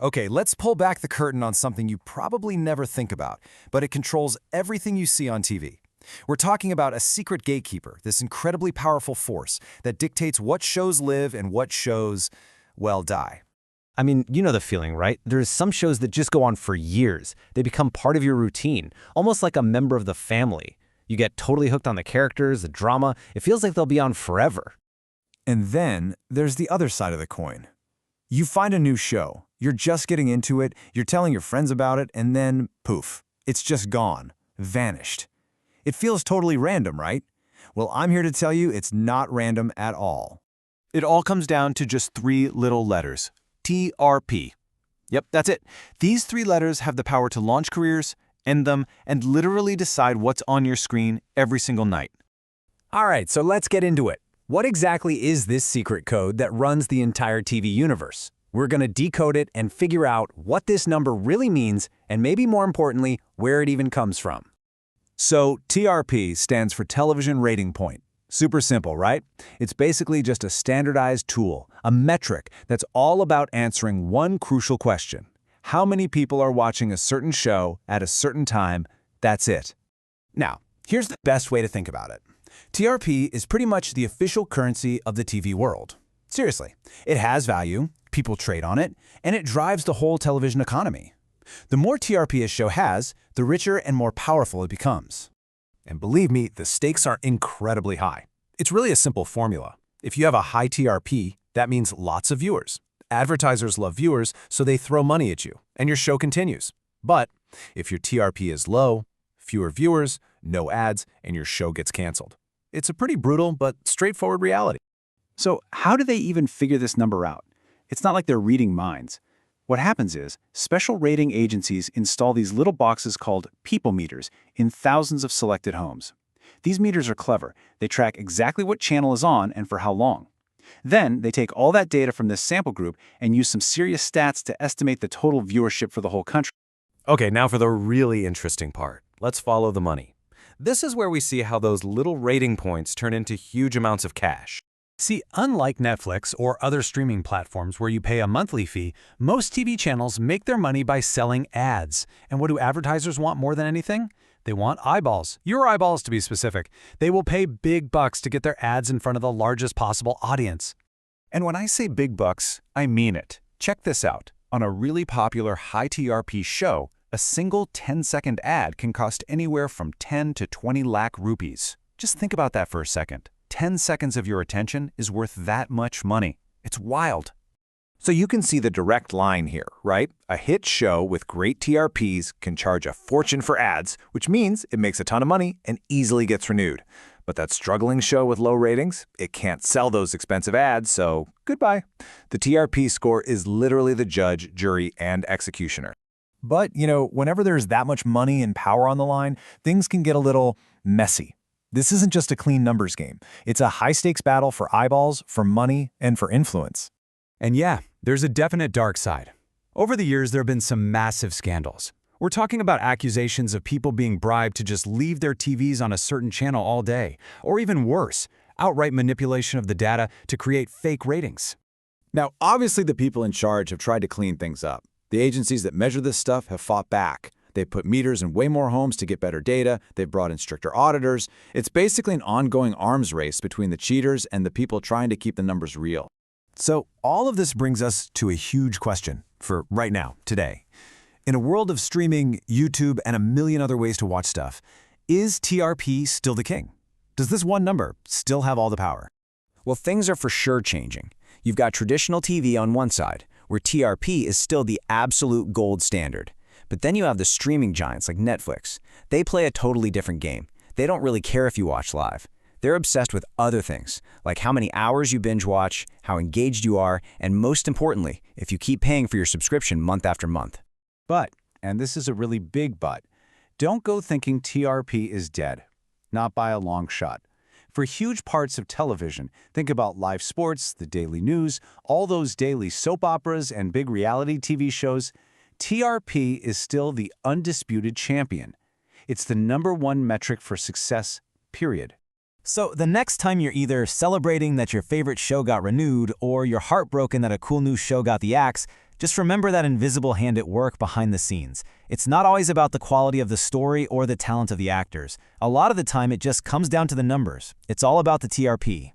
Okay, let's pull back the curtain on something you probably never think about, but it controls everything you see on TV. We're talking about a secret gatekeeper, this incredibly powerful force that dictates what shows live and what shows, well, die. I mean, you know the feeling, right? There's some shows that just go on for years. They become part of your routine, almost like a member of the family. You get totally hooked on the characters, the drama. It feels like they'll be on forever. And then there's the other side of the coin. You find a new show, you're just getting into it, you're telling your friends about it, and then, poof, it's just gone, vanished. It feels totally random, right? Well, I'm here to tell you it's not random at all. It all comes down to just 3 little letters. TRP. Yep, that's it. These 3 letters have the power to launch careers, end them, and literally decide what's on your screen every single night. All right, so let's get into it. What exactly is this secret code that runs the entire TV universe? We're going to decode it and figure out what this number really means, and maybe more importantly, where it even comes from. So, TRP stands for television rating point. Super simple, right? It's basically just a standardized tool, a metric that's all about answering one crucial question. How many people are watching a certain show at a certain time? That's it. Now, here's the best way to think about it. TRP is pretty much the official currency of the TV world. Seriously, it has value, people trade on it, and it drives the whole television economy. The more TRP a show has, the richer and more powerful it becomes. And believe me, the stakes are incredibly high. It's really a simple formula. If you have a high TRP, that means lots of viewers. Advertisers love viewers, so they throw money at you, and your show continues. But if your TRP is low, fewer viewers, no ads, and your show gets canceled. It's a pretty brutal but straightforward reality. So how do they even figure this number out? It's not like they're reading minds. What happens is, special rating agencies install these little boxes called people meters in thousands of selected homes. These meters are clever. They track exactly what channel is on and for how long. Then, they take all that data from this sample group and use some serious stats to estimate the total viewership for the whole country. Okay, now for the really interesting part. Let's follow the money. This is where we see how those little rating points turn into huge amounts of cash. See, unlike Netflix or other streaming platforms where you pay a monthly fee, most TV channels make their money by selling ads. And what do advertisers want more than anything? They want eyeballs. Your eyeballs, to be specific. They will pay big bucks to get their ads in front of the largest possible audience. And when I say big bucks, I mean it. Check this out. On a really popular high TRP show, a single 10-second ad can cost anywhere from 10 to 20 lakh rupees. Just think about that for a second. 10 seconds of your attention is worth that much money. It's wild. So you can see the direct line here, right? A hit show with great TRPs can charge a fortune for ads, which means it makes a ton of money and easily gets renewed. But that struggling show with low ratings, it can't sell those expensive ads, so goodbye. The TRP score is literally the judge, jury, and executioner. But, whenever there's that much money and power on the line, things can get a little messy. This isn't just a clean numbers game. It's a high-stakes battle for eyeballs, for money, and for influence. And yeah, there's a definite dark side. Over the years, there have been some massive scandals. We're talking about accusations of people being bribed to just leave their TVs on a certain channel all day, or even worse, outright manipulation of the data to create fake ratings. Now, obviously the people in charge have tried to clean things up. The agencies that measure this stuff have fought back. They've put meters in way more homes to get better data. They've brought in stricter auditors. It's basically an ongoing arms race between the cheaters and the people trying to keep the numbers real. So all of this brings us to a huge question for right now, today. In a world of streaming, YouTube, and a million other ways to watch stuff, is TRP still the king? Does this one number still have all the power? Well, things are for sure changing. You've got traditional TV on one side, where TRP is still the absolute gold standard. But then you have the streaming giants like Netflix. They play a totally different game. They don't really care if you watch live. They're obsessed with other things, like how many hours you binge watch, how engaged you are, and most importantly, if you keep paying for your subscription month after month. But, and this is a really big but, don't go thinking TRP is dead. Not by a long shot. For huge parts of television, think about live sports, the daily news, all those daily soap operas and big reality TV shows, TRP is still the undisputed champion. It's the #1 metric for success, period. So the next time you're either celebrating that your favorite show got renewed or you're heartbroken that a cool new show got the axe, Just remember that invisible hand at work behind the scenes. It's not always about the quality of the story or the talent of the actors. A lot of the time, it just comes down to the numbers. It's all about the TRP.